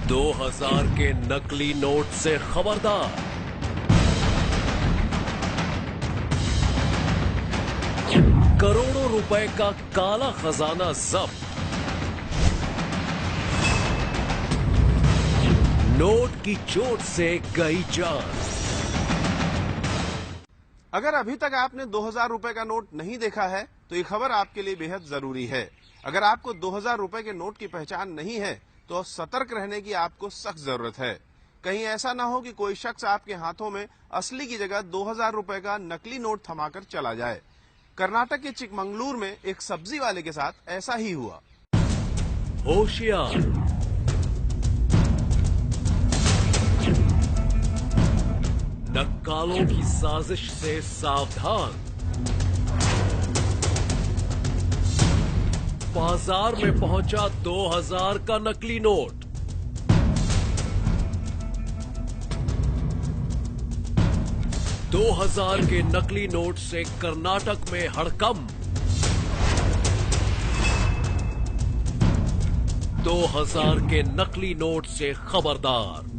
$2000 के नकली नोट से खबरदार। करोड़ों रुपए का काला खजाना जब्त। नोट की चोट से गई जान। अगर अभी तक आपने 2000 रुपए का नोट नहीं देखा है तो ये खबर आपके लिए बेहद जरूरी है। अगर आपको 2000 रुपए के नोट की पहचान नहीं है तो सतर्क रहने की आपको सख्त जरूरत है। कहीं ऐसा ना हो कि कोई शख्स आपके हाथों में असली की जगह 2000 रुपए का नकली नोट थमाकर चला जाए। कर्नाटक के चिकमंगलुरु में एक सब्जी वाले के साथ ऐसा ही हुआ। होशियार, नक्कालों की साजिश से सावधान। बाजार में पहुंचा 2000 का नकली नोट। $2000 के नकली नोट से कर्नाटक में हड़कंप। 2000 के नकली नोट से खबरदार।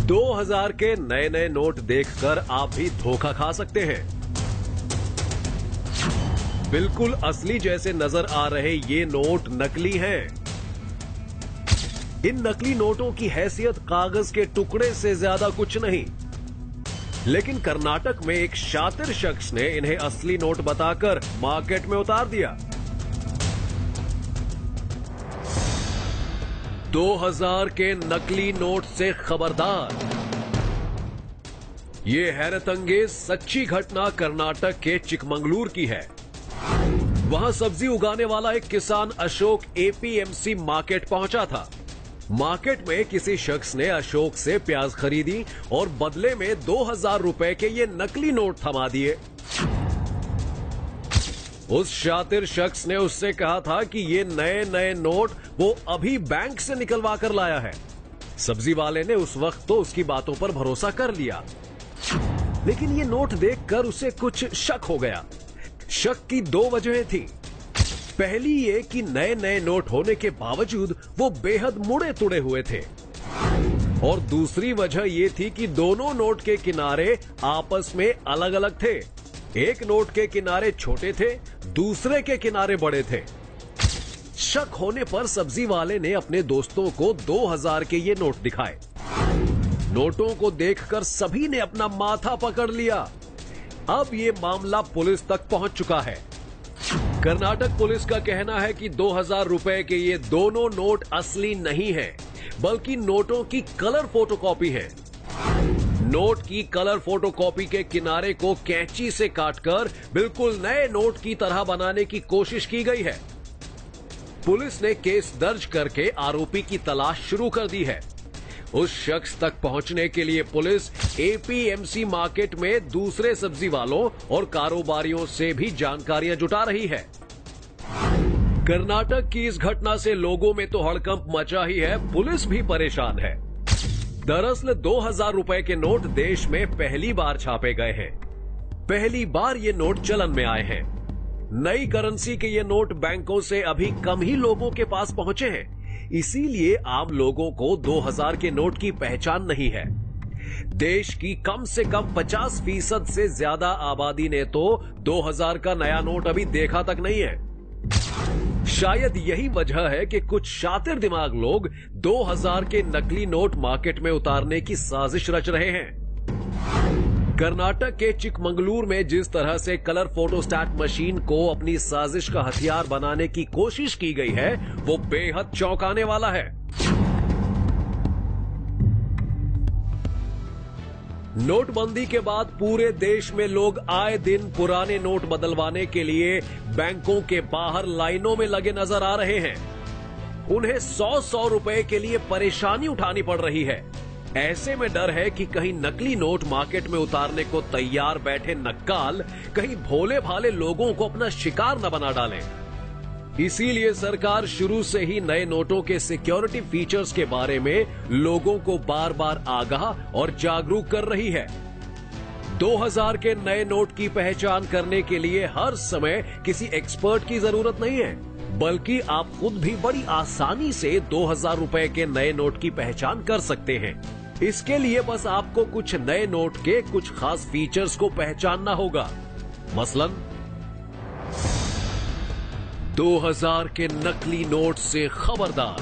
$2000 के नए नए नोट देखकर आप भी धोखा खा सकते हैं। बिल्कुल असली जैसे नजर आ रहे ये नोट नकली हैं। इन नकली नोटों की हैसियत कागज के टुकड़े से ज्यादा कुछ नहीं, लेकिन कर्नाटक में एक शातिर शख्स ने इन्हें असली नोट बताकर मार्केट में उतार दिया। 2000 के नकली नोट से खबरदार। ये हैरतअंगेज सच्ची घटना कर्नाटक के चिकमंगलुरु की है। वहां सब्जी उगाने वाला एक किसान अशोक एपीएमसी मार्केट पहुंचा था। मार्केट में किसी शख्स ने अशोक से प्याज खरीदी और बदले में 2000 रुपए के ये नकली नोट थमा दिए। उस शातिर शख्स ने उससे कहा था कि ये नए नए नोट वो अभी बैंक से निकलवा कर लाया है। सब्जी वाले ने उस वक्त तो उसकी बातों पर भरोसा कर लिया, लेकिन ये नोट देखकर उसे कुछ शक हो गया। शक की दो वजहें थी। पहली ये कि नए नए नोट होने के बावजूद वो बेहद मुड़े तुड़े हुए थे, और दूसरी वजह ये थी कि दोनों नोट के किनारे आपस में अलग अलग थे। एक नोट के किनारे छोटे थे, दूसरे के किनारे बड़े थे। शक होने पर सब्जी वाले ने अपने दोस्तों को 2000 के ये नोट दिखाए। नोटों को देखकर सभी ने अपना माथा पकड़ लिया। अब ये मामला पुलिस तक पहुंच चुका है। कर्नाटक पुलिस का कहना है कि 2000 रुपए के ये दोनों नोट असली नहीं हैं, बल्कि नोटों की कलर फोटोकॉपी है। नोट की कलर फोटोकॉपी के किनारे को कैंची से काटकर बिल्कुल नए नोट की तरह बनाने की कोशिश की गई है। पुलिस ने केस दर्ज करके आरोपी की तलाश शुरू कर दी है। उस शख्स तक पहुंचने के लिए पुलिस एपीएमसी मार्केट में दूसरे सब्जी वालों और कारोबारियों से भी जानकारियां जुटा रही है। कर्नाटक की इस घटना से लोगों में तो हड़कंप मचा ही है, पुलिस भी परेशान है। दरअसल 2000 रुपए के नोट देश में पहली बार छापे गए हैं। पहली बार ये नोट चलन में आए हैं। नई करेंसी के ये नोट बैंकों से अभी कम ही लोगों के पास पहुंचे हैं, इसीलिए आम लोगों को 2000 के नोट की पहचान नहीं है। देश की कम से कम 50% से ज्यादा आबादी ने तो 2000 का नया नोट अभी देखा तक नहीं है। शायद यही वजह है कि कुछ शातिर दिमाग लोग 2000 के नकली नोट मार्केट में उतारने की साजिश रच रहे हैं। कर्नाटक के चिकमंगलुरु में जिस तरह से कलर फोटोस्टैट मशीन को अपनी साजिश का हथियार बनाने की कोशिश की गई है, वो बेहद चौंकाने वाला है। नोटबंदी के बाद पूरे देश में लोग आए दिन पुराने नोट बदलवाने के लिए बैंकों के बाहर लाइनों में लगे नजर आ रहे हैं। उन्हें 100-100 रुपए के लिए परेशानी उठानी पड़ रही है। ऐसे में डर है कि कहीं नकली नोट मार्केट में उतारने को तैयार बैठे नक्काल कहीं भोले भाले लोगों को अपना शिकार न बना डालें। इसीलिए सरकार शुरू से ही नए नोटों के सिक्योरिटी फीचर्स के बारे में लोगों को बार बार आगाह और जागरूक कर रही है। 2000 के नए नोट की पहचान करने के लिए हर समय किसी एक्सपर्ट की जरूरत नहीं है, बल्कि आप खुद भी बड़ी आसानी से 2000 रुपए के नए नोट की पहचान कर सकते हैं। इसके लिए बस आपको कुछ नए नोट के कुछ खास फीचर्स को पहचानना होगा। मसलन 2000 के नकली नोट से खबरदार।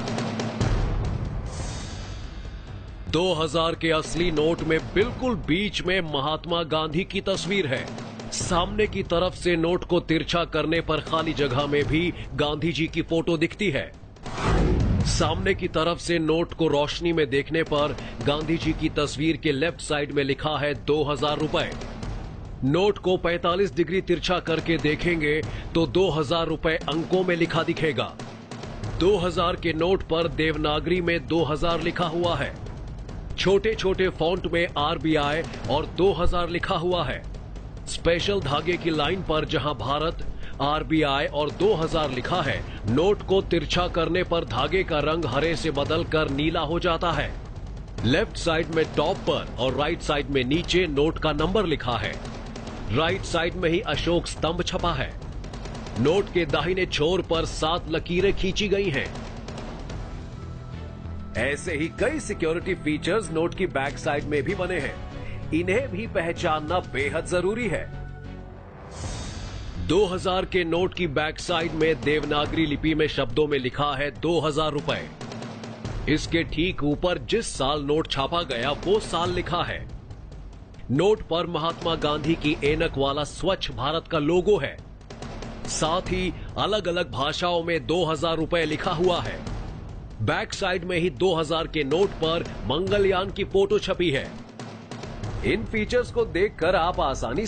2000 के असली नोट में बिल्कुल बीच में महात्मा गांधी की तस्वीर है। सामने की तरफ से नोट को तिरछा करने पर खाली जगह में भी गांधी जी की फोटो दिखती है। सामने की तरफ से नोट को रोशनी में देखने पर गांधी जी की तस्वीर के लेफ्ट साइड में लिखा है 2000 रुपए। नोट को 45 डिग्री तिरछा करके देखेंगे तो 2000 रुपए अंकों में लिखा दिखेगा। 2000 के नोट पर देवनागरी में 2000 लिखा हुआ है। छोटे छोटे फॉन्ट में आरबीआई और 2000 लिखा हुआ है। स्पेशल धागे की लाइन पर जहां भारत, आरबीआई और 2000 लिखा है, नोट को तिरछा करने पर धागे का रंग हरे से बदलकर नीला हो जाता है। लेफ्ट साइड में टॉप पर और राइट साइड में नीचे नोट का नंबर लिखा है। राइट साइड में ही अशोक स्तंभ छपा है। नोट के दाहिने छोर पर 7 लकीरें खींची गई हैं। ऐसे ही कई सिक्योरिटी फीचर्स नोट की बैक साइड में भी बने हैं। इन्हें भी पहचानना बेहद जरूरी है। 2000 के नोट की बैक साइड में देवनागरी लिपि में शब्दों में लिखा है 2000 रुपए। इसके ठीक ऊपर जिस साल नोट छापा गया वो साल लिखा है। नोट पर महात्मा गांधी की ऐनक वाला स्वच्छ भारत का लोगो है। साथ ही अलग अलग भाषाओं में 2000 रुपए लिखा हुआ है। बैक साइड में ही 2000 के नोट पर मंगलयान की फोटो छपी है। इन फीचर्स को देखकर आप आसानी